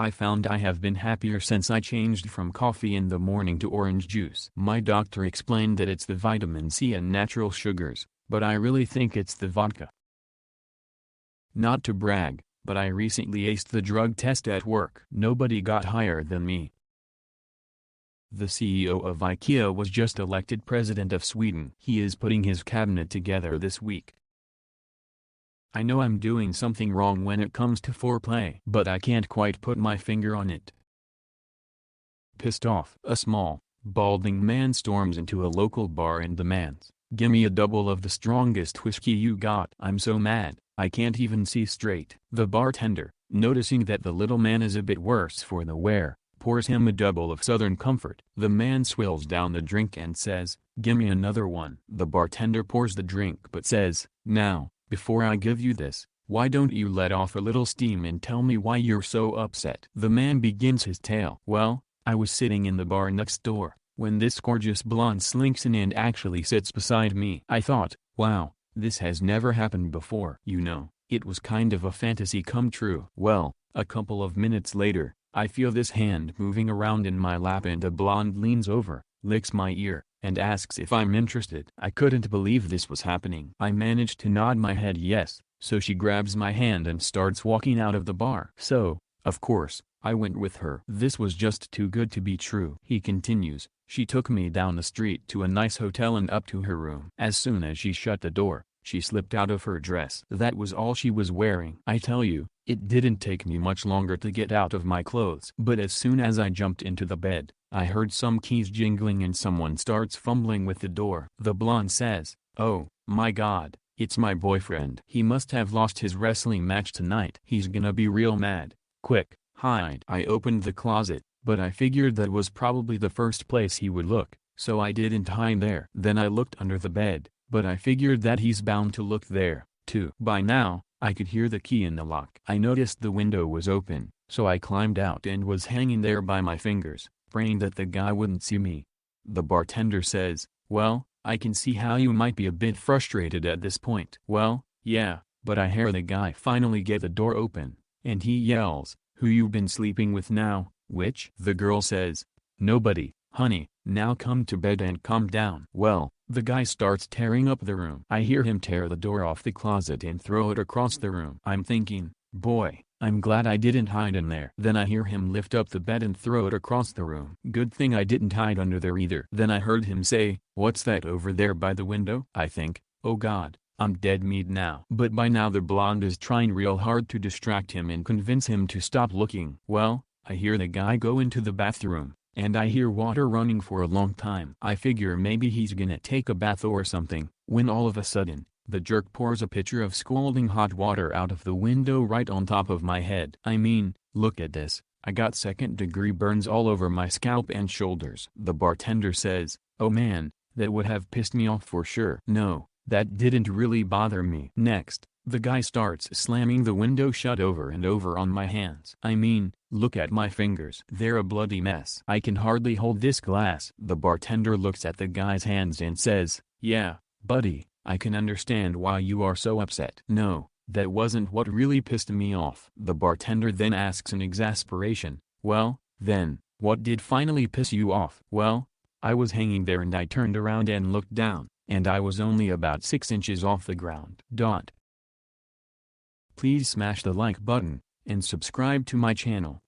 I found I have been happier since I changed from coffee in the morning to orange juice. My doctor explained that it's the vitamin C and natural sugars, but I really think it's the vodka. Not to brag, but I recently aced the drug test at work. Nobody got higher than me. The CEO of Ikea was just elected president of Sweden. He is putting his cabinet together this week. I know I'm doing something wrong when it comes to foreplay, but I can't quite put my finger on it. Pissed off, a small, balding man storms into a local bar and demands, "Gimme a double of the strongest whiskey you got." I'm so mad, I can't even see straight. The bartender, noticing that the little man is a bit worse for the wear, pours him a double of Southern Comfort. The man swills down the drink and says, "Gimme another one." The bartender pours the drink but says, "Now, before I give you this, why don't you let off a little steam and tell me why you're so upset?" The man begins his tale. "Well, I was sitting in the bar next door, when this gorgeous blonde slinks in and actually sits beside me. I thought, wow, this has never happened before. You know, it was kind of a fantasy come true. Well, a couple of minutes later, I feel this hand moving around in my lap and a blonde leans over, licks my ear, and asks if I'm interested. I couldn't believe this was happening. I managed to nod my head yes, so she grabs my hand and starts walking out of the bar. So, of course, I went with her. This was just too good to be true. He continues, "She took me down the street to a nice hotel and up to her room. As soon as she shut the door, she slipped out of her dress. That was all she was wearing. I tell you, it didn't take me much longer to get out of my clothes. But as soon as I jumped into the bed, I heard some keys jingling and someone starts fumbling with the door." The blonde says, "Oh, my God, it's my boyfriend. He must have lost his wrestling match tonight. He's gonna be real mad. Quick, hide." I opened the closet, but I figured that was probably the first place he would look, so I didn't hide there. Then I looked under the bed, but I figured that he's bound to look there, too. By now, I could hear the key in the lock. I noticed the window was open, so I climbed out and was hanging there by my fingers, praying that the guy wouldn't see me. The bartender says, "Well, I can see how you might be a bit frustrated at this point." Well, yeah, but I hear the guy finally get the door open, and he yells, "Who you been sleeping with now, witch?" The girl says, "Nobody, honey, now come to bed and calm down." Well, the guy starts tearing up the room. I hear him tear the door off the closet and throw it across the room. I'm thinking, boy, I'm glad I didn't hide in there. Then I hear him lift up the bed and throw it across the room. Good thing I didn't hide under there either. Then I heard him say, "What's that over there by the window?" I think, oh God, I'm dead meat now. But by now the blonde is trying real hard to distract him and convince him to stop looking. Well, I hear the guy go into the bathroom, and I hear water running for a long time. I figure maybe he's gonna take a bath or something, when all of a sudden, the jerk pours a pitcher of scalding hot water out of the window right on top of my head. I mean, look at this, I got second-degree burns all over my scalp and shoulders. The bartender says, "Oh man, that would have pissed me off for sure." No, that didn't really bother me. Next, the guy starts slamming the window shut over and over on my hands. I mean, look at my fingers. They're a bloody mess. I can hardly hold this glass. The bartender looks at the guy's hands and says, "Yeah, buddy, I can understand why you are so upset." No, that wasn't what really pissed me off. The bartender then asks in exasperation, "Well, then, what did finally piss you off?" Well, I was hanging there and I turned around and looked down, and I was only about 6 inches off the ground. Please smash the like button, and subscribe to my channel.